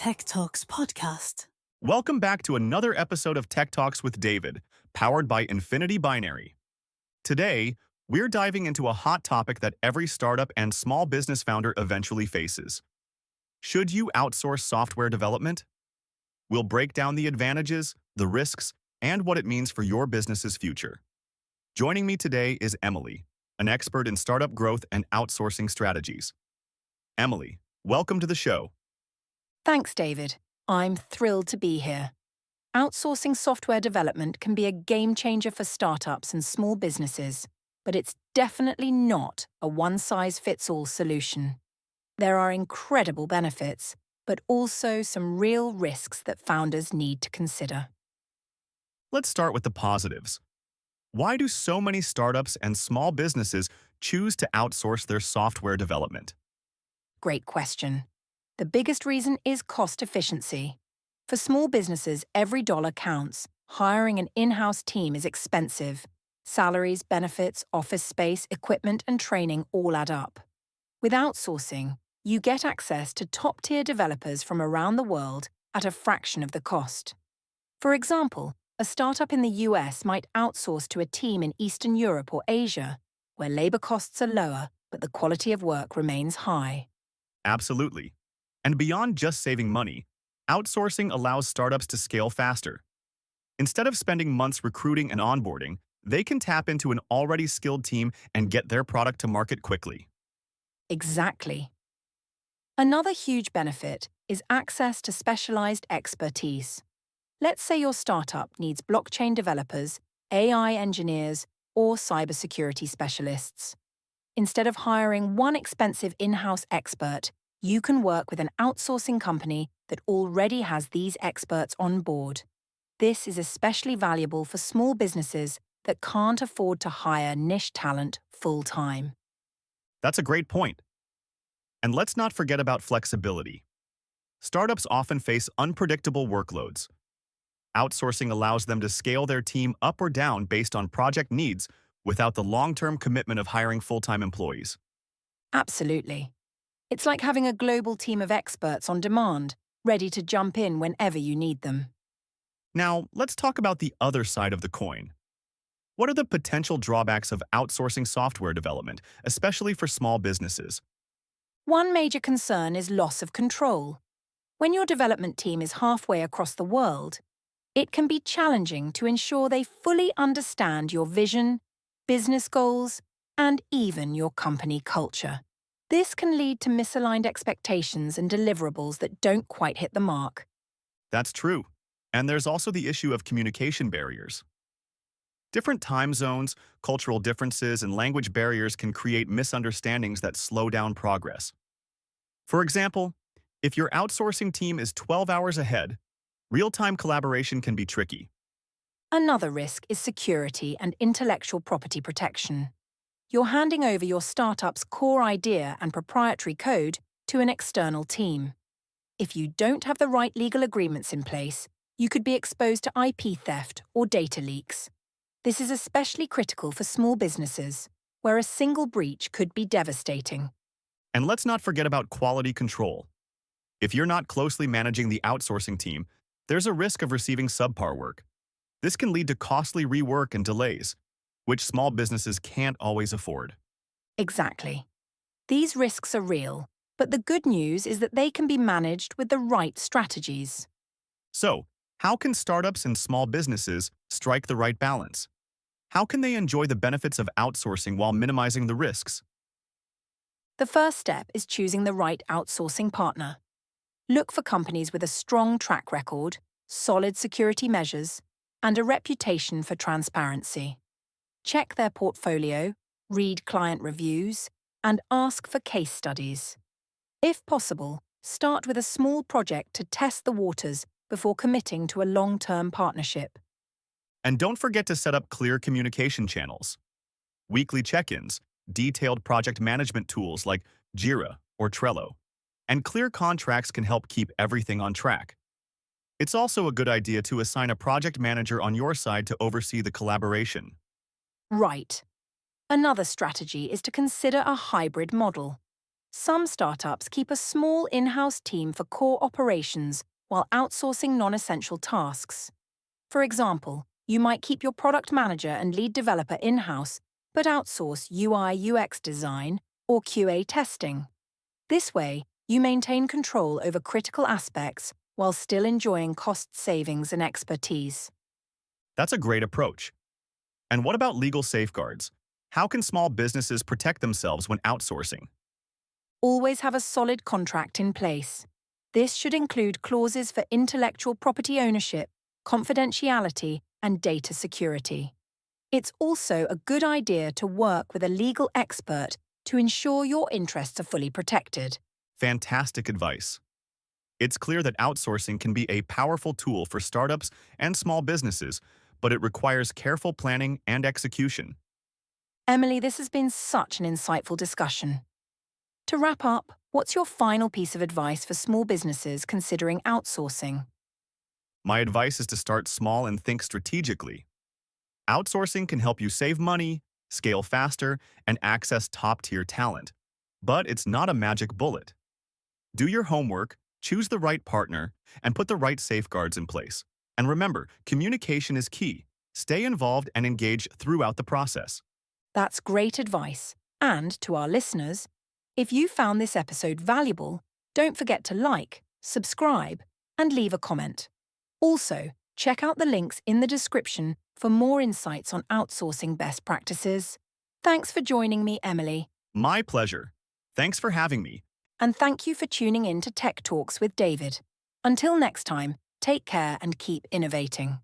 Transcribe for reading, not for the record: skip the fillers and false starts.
Tech Talks podcast. Welcome back to another episode of Tech Talks with David, powered by Infinity Binary. Today, we're diving into a hot topic that every startup and small business founder eventually faces. Should you outsource software development? We'll break down the advantages, the risks, and what it means for your business's future. Joining me today is Emily, an expert in startup growth and outsourcing strategies. Emily, welcome to the show. Thanks, David. I'm thrilled to be here. Outsourcing software development can be a game changer for startups and small businesses, but it's definitely not a one-size-fits-all solution. There are incredible benefits, but also some real risks that founders need to consider. Let's start with the positives. Why do so many startups and small businesses choose to outsource their software development? Great question. The biggest reason is cost efficiency. For small businesses, every dollar counts. Hiring an in-house team is expensive. Salaries, benefits, office space, equipment, and training all add up. With outsourcing, you get access to top-tier developers from around the world at a fraction of the cost. For example, a startup in the US might outsource to a team in Eastern Europe or Asia, where labor costs are lower, but the quality of work remains high. Absolutely. And beyond just saving money, outsourcing allows startups to scale faster. Instead of spending months recruiting and onboarding, they can tap into an already skilled team and get their product to market quickly. Exactly. Another huge benefit is access to specialized expertise. Let's say your startup needs blockchain developers, AI engineers, or cybersecurity specialists. Instead of hiring one expensive in-house expert, you can work with an outsourcing company that already has these experts on board. This is especially valuable for small businesses that can't afford to hire niche talent full-time. That's a great point. And let's not forget about flexibility. Startups often face unpredictable workloads. Outsourcing allows them to scale their team up or down based on project needs without the long-term commitment of hiring full-time employees. Absolutely. It's like having a global team of experts on demand, ready to jump in whenever you need them. Now, let's talk about the other side of the coin. What are the potential drawbacks of outsourcing software development, especially for small businesses? One major concern is loss of control. When your development team is halfway across the world, it can be challenging to ensure they fully understand your vision, business goals, and even your company culture. This can lead to misaligned expectations and deliverables that don't quite hit the mark. That's true. And there's also the issue of communication barriers. Different time zones, cultural differences, and language barriers can create misunderstandings that slow down progress. For example, if your outsourcing team is 12 hours ahead, real-time collaboration can be tricky. Another risk is security and intellectual property protection. You're handing over your startup's core idea and proprietary code to an external team. If you don't have the right legal agreements in place, you could be exposed to IP theft or data leaks. This is especially critical for small businesses, where a single breach could be devastating. And let's not forget about quality control. If you're not closely managing the outsourcing team, there's a risk of receiving subpar work. This can lead to costly rework and delays, which small businesses can't always afford. Exactly. These risks are real, but the good news is that they can be managed with the right strategies. So, how can startups and small businesses strike the right balance? How can they enjoy the benefits of outsourcing while minimizing the risks? The first step is choosing the right outsourcing partner. Look for companies with a strong track record, solid security measures, and a reputation for transparency. Check their portfolio, read client reviews, and ask for case studies. If possible, start with a small project to test the waters before committing to a long-term partnership. And don't forget to set up clear communication channels. Weekly check-ins, detailed project management tools like Jira or Trello, and clear contracts can help keep everything on track. It's also a good idea to assign a project manager on your side to oversee the collaboration. Right. Another strategy is to consider a hybrid model. Some startups keep a small in-house team for core operations while outsourcing non-essential tasks. For example, you might keep your product manager and lead developer in-house, but outsource UI/UX design or QA testing. This way, you maintain control over critical aspects while still enjoying cost savings and expertise. That's a great approach. And what about legal safeguards? How can small businesses protect themselves when outsourcing? Always have a solid contract in place. This should include clauses for intellectual property ownership, confidentiality, and data security. It's also a good idea to work with a legal expert to ensure your interests are fully protected. Fantastic advice. It's clear that outsourcing can be a powerful tool for startups and small businesses, but it requires careful planning and execution. Emily, this has been such an insightful discussion. To wrap up, what's your final piece of advice for small businesses considering outsourcing? My advice is to start small and think strategically. Outsourcing can help you save money, scale faster, and access top-tier talent. But it's not a magic bullet. Do your homework, choose the right partner, and put the right safeguards in place. And remember, communication is key. Stay involved and engage throughout the process. That's great advice. And to our listeners, if you found this episode valuable, don't forget to like, subscribe, and leave a comment. Also, check out the links in the description for more insights on outsourcing best practices. Thanks for joining me, Emily. My pleasure. Thanks for having me. And thank you for tuning in to Tech Talks with David. Until next time, take care and keep innovating.